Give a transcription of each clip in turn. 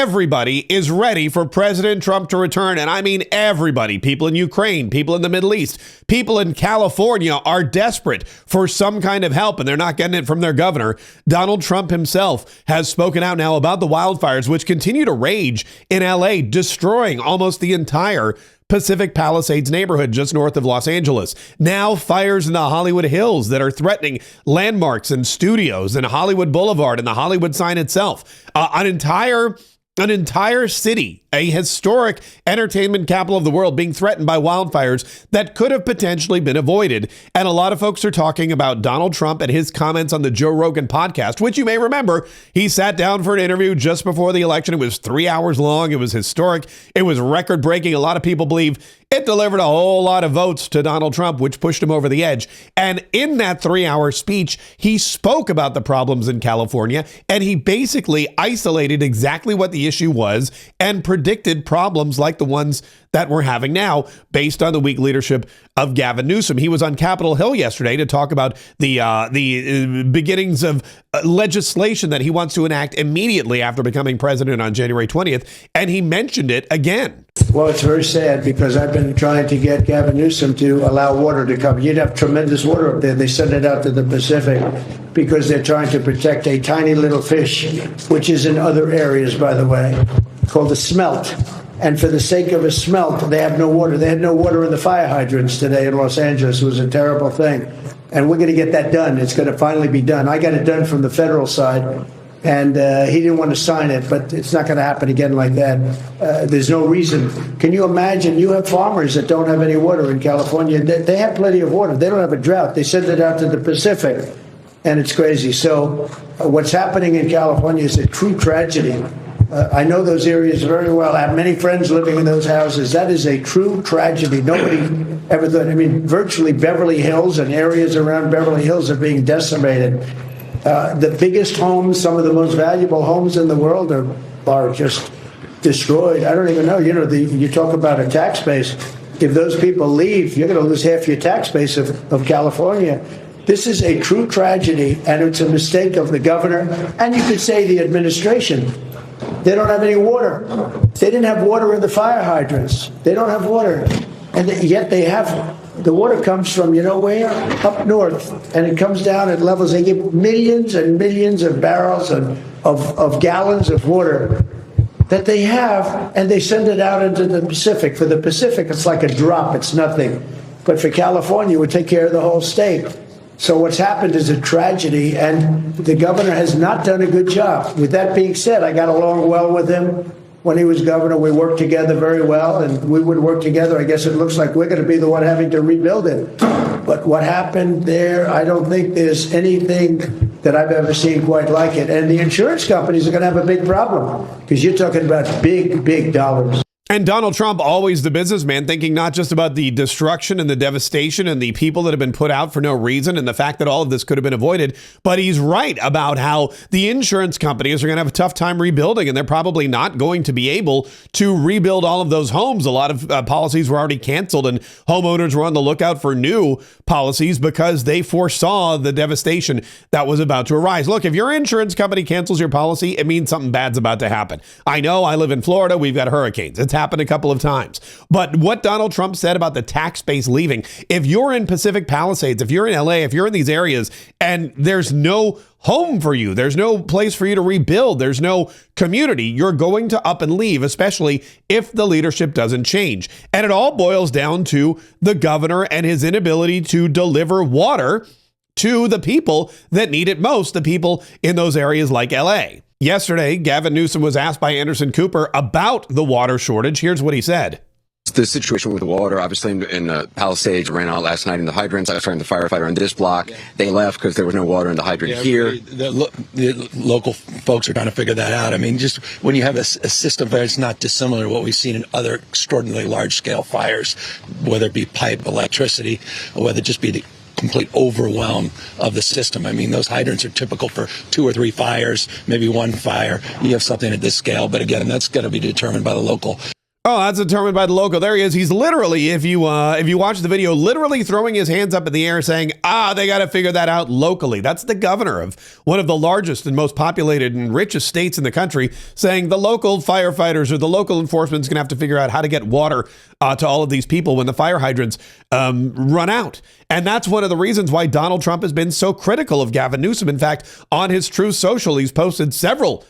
everybody is ready for President Trump to return. And I mean everybody. People in Ukraine, people in the Middle East, people in California are desperate for some kind of help, and they're not getting it from their governor. Donald Trump himself has spoken out now about the wildfires, which continue to rage in LA, destroying almost the entire Pacific Palisades neighborhood just north of Los Angeles. Now fires in the Hollywood Hills that are threatening landmarks and studios and Hollywood Boulevard and the Hollywood sign itself. An entire city, a historic entertainment capital of the world, being threatened by wildfires that could have potentially been avoided. And a lot of folks are talking about Donald Trump and his comments on the Joe Rogan podcast, which you may remember, he sat down for an interview just before the election. It was 3 hours long. It was historic. It was record breaking. A lot of people believe it delivered a whole lot of votes to Donald Trump, which pushed him over the edge. And in that 3-hour speech, he spoke about the problems in California, and he basically isolated exactly what the issue was and predicted problems like the ones that we're having now based on the weak leadership of Gavin Newsom. He was on Capitol Hill yesterday to talk about the beginnings of legislation that he wants to enact immediately after becoming president on January 20th. And he mentioned it again. Well, it's very sad because I've been trying to get Gavin Newsom to allow water to come. You'd have tremendous water up there. They send it out to the Pacific because they're trying to protect a tiny little fish, which is in other areas, by the way, called a smelt. And for the sake of a smelt, they have no water. They had no water in the fire hydrants today in Los Angeles. It was a terrible thing. And we're going to get that done. It's going to finally be done. I got it done from the federal side. And he didn't want to sign it, but it's not going to happen again like that. There's no reason. Can you imagine? You have farmers that don't have any water in California. They have plenty of water. They don't have a drought. They send it out to the Pacific, and it's crazy. So what's happening in California is a true tragedy. I know those areas very well. I have many friends living in those houses. That is a true tragedy. Nobody ever thought. I mean, virtually Beverly Hills and areas around Beverly Hills are being decimated. The biggest homes, some of the most valuable homes in the world are just destroyed. I don't even know. You know, you talk about a tax base. If those people leave, you're going to lose half your tax base of California. This is a true tragedy, and it's a mistake of the governor, and you could say the administration. They don't have any water. They didn't have water in the fire hydrants. They don't have water. And yet they have. The water comes from, you know where? Up north. And it comes down at levels. They give millions and millions of barrels of gallons of water that they have, and they send it out into the Pacific. For the Pacific, it's like a drop. It's nothing. But for California, it would take care of the whole state. So what's happened is a tragedy, and the governor has not done a good job. With that being said, I got along well with him. When he was governor, we worked together very well, and we would work together. I guess it looks like we're going to be the one having to rebuild it. But what happened there, I don't think there's anything that I've ever seen quite like it. And the insurance companies are going to have a big problem because you're talking about big, big dollars. And Donald Trump, always the businessman, thinking not just about the destruction and the devastation and the people that have been put out for no reason and the fact that all of this could have been avoided, but he's right about how the insurance companies are going to have a tough time rebuilding, and they're probably not going to be able to rebuild all of those homes. A lot of policies were already canceled, and homeowners were on the lookout for new policies because they foresaw the devastation that was about to arise. Look, if your insurance company cancels your policy, it means something bad's about to happen. I know, I live in Florida. We've got hurricanes. It's happened a couple of times. But what Donald Trump said about the tax base leaving, if you're in Pacific Palisades, if you're in LA, if you're in these areas and there's no home for you, there's no place for you to rebuild, there's no community, you're going to up and leave, especially if the leadership doesn't change. And it all boils down to the governor and his inability to deliver water to the people that need it most, the people in those areas like LA. Yesterday, Gavin Newsom was asked by Anderson Cooper about the water shortage. Here's what he said. The situation with the water, obviously, in Palisades ran out last night in the hydrants. I was talking to the firefighter on this block. They left because there was no water in the hydrant here. The local folks are trying to figure that out. I mean, just when you have a system that's not dissimilar to what we've seen in other extraordinarily large-scale fires, whether it be pipe, electricity, or whether it just be the complete overwhelm of the system. I mean, those hydrants are typical for 2 or 3 fires, maybe one fire. You have something at this scale, but again, that's got to be determined by the local. Oh, that's determined by the local. There he is. He's literally, if you watch the video, literally throwing his hands up in the air saying, they got to figure that out locally. That's the governor of one of the largest and most populated and richest states in the country saying the local firefighters or the local enforcement is going to have to figure out how to get water to all of these people when the fire hydrants run out. And that's one of the reasons why Donald Trump has been so critical of Gavin Newsom. In fact, on his Truth Social, he's posted several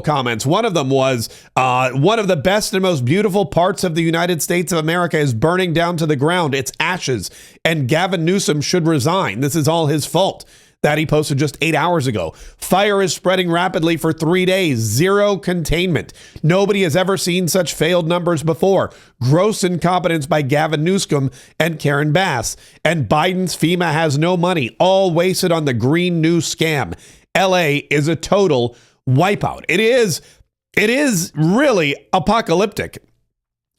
comments. One of them was, one of the best and most beautiful parts of the United States of America is burning down to the ground. It's ashes, and Gavin Newsom should resign. This is all his fault. That he posted just 8 hours ago. Fire is spreading rapidly for 3 days. Zero containment. Nobody has ever seen such failed numbers before. Gross incompetence by Gavin Newsom and Karen Bass. And Biden's FEMA has no money. All wasted on the Green New scam. LA is a total wipeout. It is really apocalyptic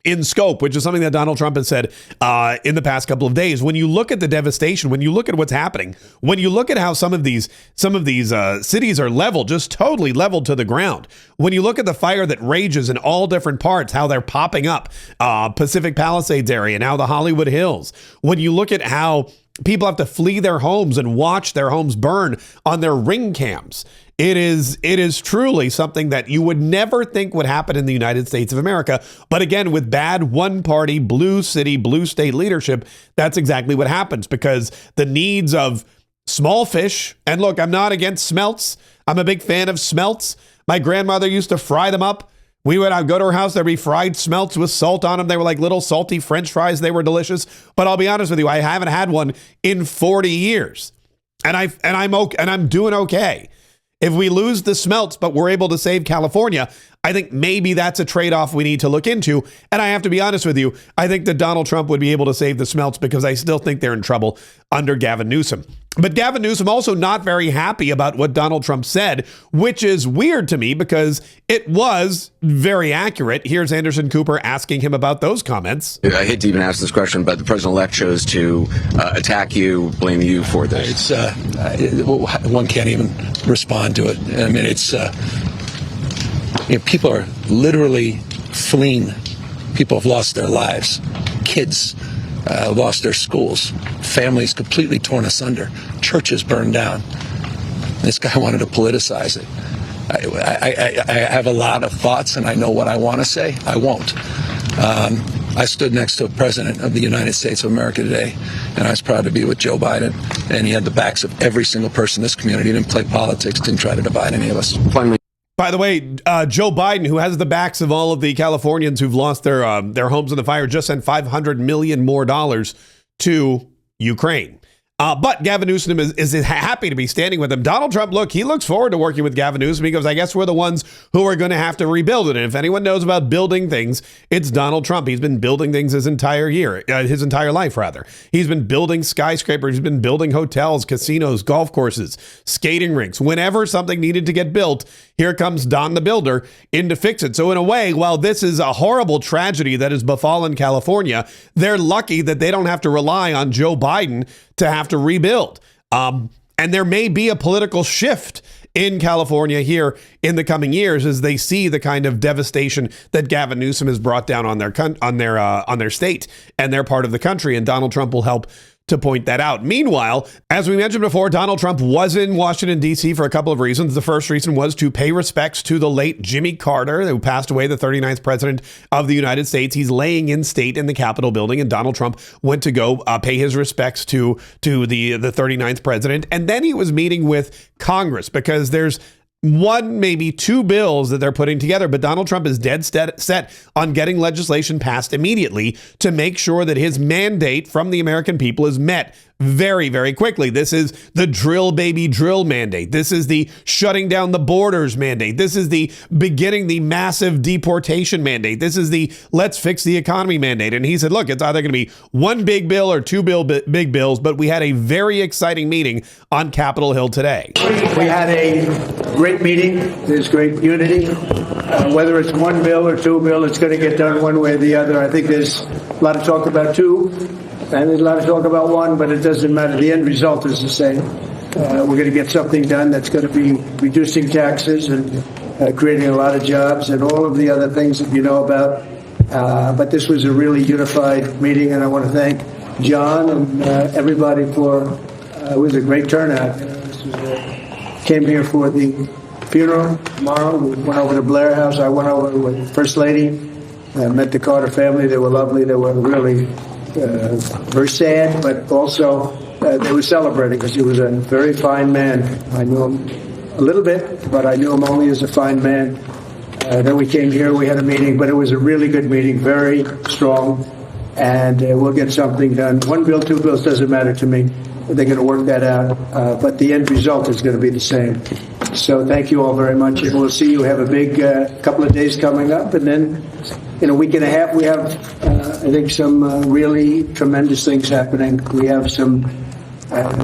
in scope, which is something that Donald Trump has said in the past couple of days. When you look at the devastation, when you look at what's happening, when you look at how some of these cities are leveled, just totally leveled to the ground. When you look at the fire that rages in all different parts, how they're popping up, Pacific Palisades area, now the Hollywood Hills. When you look at how people have to flee their homes and watch their homes burn on their Ring cams. It is truly something that you would never think would happen in the United States of America. But again, with bad one-party, blue city, blue state leadership, that's exactly what happens, because the needs of small fish, and look, I'm not against smelts. I'm a big fan of smelts. My grandmother used to fry them up. I'd go to her house, there'd be fried smelts with salt on them. They were like little salty French fries. They were delicious. But I'll be honest with you, I haven't had one in 40 years. And I'm doing okay. If we lose the smelts, but we're able to save California, I think maybe that's a trade-off we need to look into. And I have to be honest with you, I think that Donald Trump would be able to save the smelts because I still think they're in trouble under Gavin Newsom. But Gavin Newsom also not very happy about what Donald Trump said, which is weird to me because it was very accurate. Here's Anderson Cooper asking him about those comments. I hate to even ask this question, but the president-elect chose to attack you, blame you for this. One can't even respond to it. I mean, people are literally fleeing. People have lost their lives. Kids lost their schools. Families completely torn asunder. Churches burned down. This guy wanted to politicize it. I have a lot of thoughts, and I know what I want to say. I won't. I stood next to a president of the United States of America today, and I was proud to be with Joe Biden. And he had the backs of every single person in this community. He didn't play politics, didn't try to divide any of us. Finally. By the way, Joe Biden, who has the backs of all of the Californians who've lost their homes in the fire, just sent $500 million more to Ukraine. But Gavin Newsom is happy to be standing with him. Donald Trump, look, he looks forward to working with Gavin Newsom. He goes, I guess we're the ones who are going to have to rebuild it. And if anyone knows about building things, it's Donald Trump. He's been building things his entire life, rather. He's been building skyscrapers. He's been building hotels, casinos, golf courses, skating rinks. Whenever something needed to get built, here comes Don the Builder in to fix it. So in a way, while this is a horrible tragedy that has befallen California, they're lucky that they don't have to rely on Joe Biden to have to rebuild. And there may be a political shift in California here in the coming years as they see the kind of devastation that Gavin Newsom has brought down on their state and their part of the country. And Donald Trump will help to point that out. Meanwhile, as we mentioned before, Donald Trump was in Washington, D.C. for a couple of reasons. The first reason was to pay respects to the late Jimmy Carter, who passed away, the 39th president of the United States. He's laying in state in the Capitol building, and Donald Trump went to go pay his respects to the 39th president. And then he was meeting with Congress because there's one, maybe two bills that they're putting together, but Donald Trump is dead set on getting legislation passed immediately to make sure that his mandate from the American people is met very, very quickly. This is the drill baby drill mandate. This is the shutting down the borders mandate. This is the beginning the massive deportation mandate. This is the let's fix the economy mandate. And he said, look, it's either going to be one big bill or two big bills, but we had a very exciting meeting on Capitol Hill today. We had a great meeting. There's great unity. Whether it's one bill or two bill, it's going to get done one way or the other. I think there's a lot of talk about two. And there's a lot of talk about one, but it doesn't matter. The end result is the same. We're going to get something done that's going to be reducing taxes and creating a lot of jobs and all of the other things that you know about. But this was a really unified meeting, and I want to thank John and everybody for it was a great turnout. Came here for the funeral tomorrow. We went over to Blair House. I went over with First Lady. Met the Carter family. They were lovely. They were really very sad, but also they were celebrating because he was a very fine man. I knew him a little bit, but I knew him only as a fine man. Then we came here. We had a meeting, but it was a really good meeting, very strong, and we'll get something done. One bill, two bills doesn't matter to me. They're going to work that out, but the end result is going to be the same. So thank you all very much, and we'll see you. Have a big couple of days coming up, and then in a week and a half we have, I think, some really tremendous things happening. We have some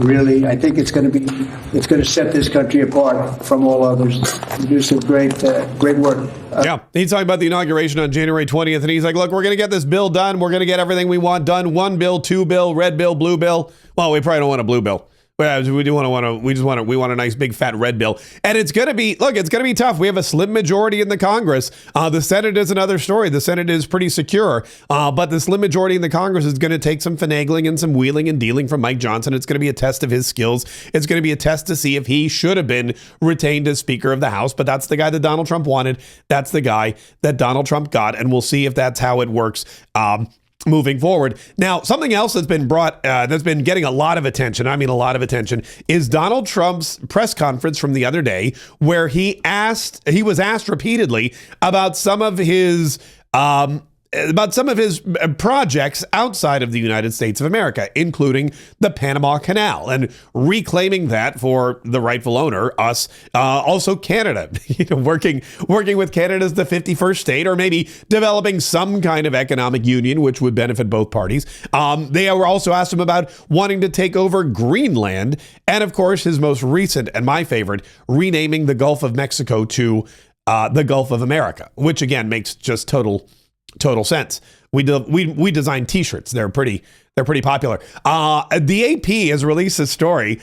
really, I think it's going to set this country apart from all others. We do some great work. Yeah, he's talking about the inauguration on January 20th, and he's like, look, we're going to get this bill done. We're going to get everything we want done. One bill, two bill, red bill, blue bill. Well, we probably don't want a blue bill. We want a nice big fat red bill. And it's going to be tough. We have a slim majority in the Congress. The Senate is another story. The Senate is pretty secure. But the slim majority in the Congress is going to take some finagling and some wheeling and dealing from Mike Johnson. It's going to be a test of his skills. It's going to be a test to see if he should have been retained as Speaker of the House. But that's the guy that Donald Trump wanted. That's the guy that Donald Trump got. And we'll see if that's how it works. Moving forward. Now, something else that's been that's been getting a lot of attention, is Donald Trump's press conference from the other day, where he was asked repeatedly about some of his projects outside of the United States of America, including the Panama Canal, and reclaiming that for the rightful owner, us, also Canada, working with Canada as the 51st state, or maybe developing some kind of economic union, which would benefit both parties. They were also asked him about wanting to take over Greenland, and of course, his most recent and my favorite, renaming the Gulf of Mexico to the Gulf of America, which again makes just total sense. We design T-shirts. They're pretty popular. The AP has released a story,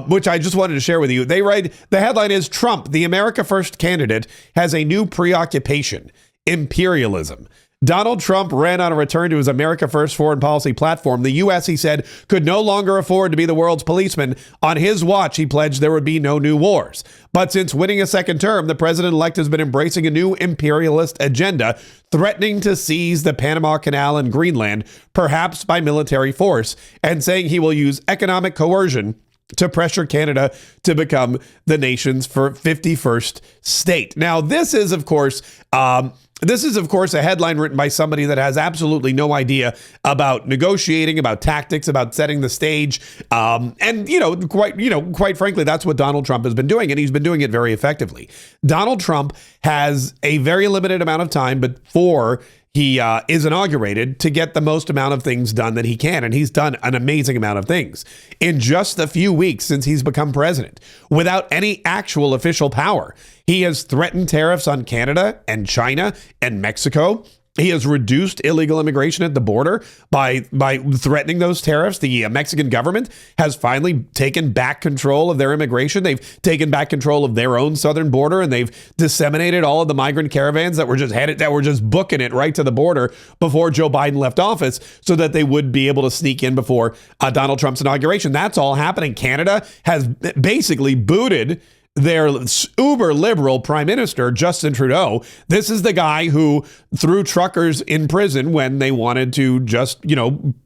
which I just wanted to share with you. They write, the headline is, Trump, the America First candidate, has a new preoccupation: imperialism. Donald Trump ran on a return to his America First foreign policy platform. The U.S., he said, could no longer afford to be the world's policeman. On his watch, he pledged there would be no new wars. But since winning a second term, the president-elect has been embracing a new imperialist agenda, threatening to seize the Panama Canal and Greenland, perhaps by military force, and saying he will use economic coercion to pressure Canada to become the nation's 51st state. Now, this is, of course, a headline written by somebody that has absolutely no idea about negotiating, about tactics, about setting the stage. Quite frankly, that's what Donald Trump has been doing, and he's been doing it very effectively. Donald Trump has a very limited amount of time before he is inaugurated to get the most amount of things done that he can. And he's done an amazing amount of things in just a few weeks since he's become president without any actual official power. He has threatened tariffs on Canada and China and Mexico. He has reduced illegal immigration at the border by threatening those tariffs. The Mexican government has finally taken back control of their immigration. They've taken back control of their own southern border, and they've disseminated all of the migrant caravans that were just booking it right to the border before Joe Biden left office, so that they would be able to sneak in before Donald Trump's inauguration. That's all happening. Canada has basically booted their uber liberal prime minister, Justin Trudeau. This is the guy who threw truckers in prison when they wanted to just,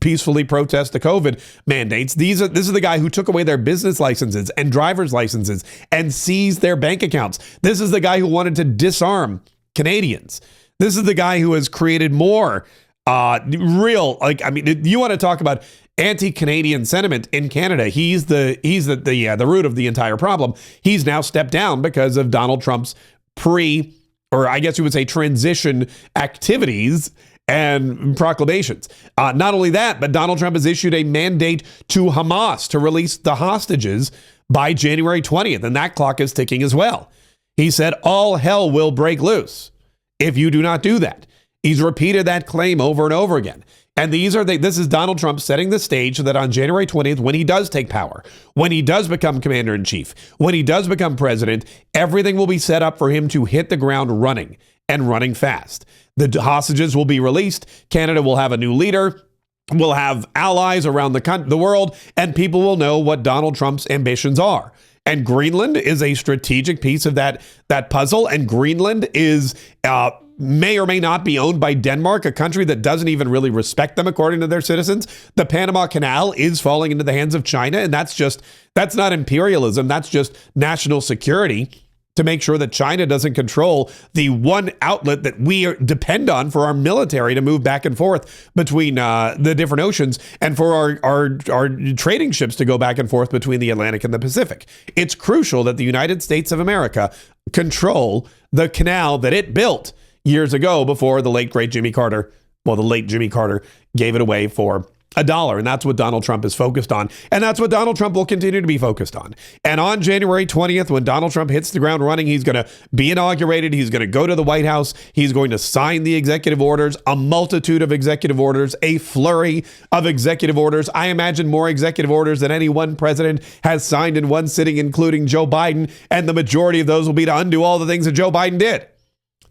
peacefully protest the COVID mandates. This is the guy who took away their business licenses and driver's licenses and seized their bank accounts. This is the guy who wanted to disarm Canadians. This is the guy who has created more you want to talk about anti-Canadian sentiment in Canada. He's the root of the entire problem. He's now stepped down because of Donald Trump's transition activities and proclamations. Not only that, but Donald Trump has issued a mandate to Hamas to release the hostages by January 20th, and that clock is ticking as well. He said all hell will break loose if you do not do that. He's repeated that claim over and over again. And this is Donald Trump setting the stage so that on January 20th, when he does take power, when he does become commander in chief, when he does become president, everything will be set up for him to hit the ground running and running fast. The hostages will be released. Canada will have a new leader. We'll have allies around the world, and people will know what Donald Trump's ambitions are. And Greenland is a strategic piece of that puzzle. And Greenland is may or may not be owned by Denmark, a country that doesn't even really respect them according to their citizens. The Panama Canal is falling into the hands of China, and that's not imperialism. That's just national security to make sure that China doesn't control the one outlet that we depend on for our military to move back and forth between the different oceans, and for our trading ships to go back and forth between the Atlantic and the Pacific. It's crucial that the United States of America control the canal that it built years ago before the late Jimmy Carter gave it away for $1. And that's what Donald Trump is focused on. And that's what Donald Trump will continue to be focused on. And on January 20th, when Donald Trump hits the ground running, he's going to be inaugurated. He's going to go to the White House. He's going to sign the executive orders, a multitude of executive orders, a flurry of executive orders. I imagine more executive orders than any one president has signed in one sitting, including Joe Biden. And the majority of those will be to undo all the things that Joe Biden did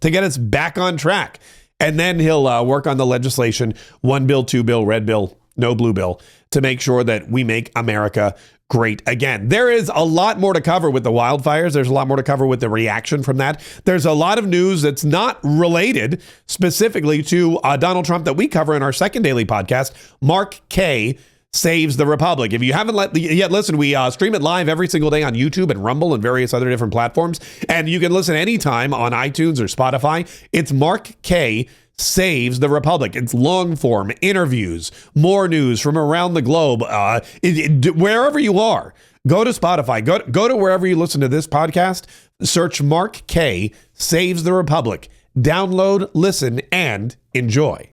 to get us back on track. And then he'll work on the legislation, one bill, two bill, red bill, no blue bill, to make sure that we make America great again. There is a lot more to cover with the wildfires. There's a lot more to cover with the reaction from that. There's a lot of news that's not related specifically to Donald Trump that we cover in our second daily podcast. Mark Kaye saves the Republic. If you haven't yet listened, we stream it live every single day on YouTube and Rumble and various other different platforms. And you can listen anytime on iTunes or Spotify. It's Mark Kaye Saves the Republic. It's long form interviews, more news from around the globe. Wherever you are, go to Spotify, go to wherever you listen to this podcast, search Mark Kaye Saves the Republic, download, listen, and enjoy.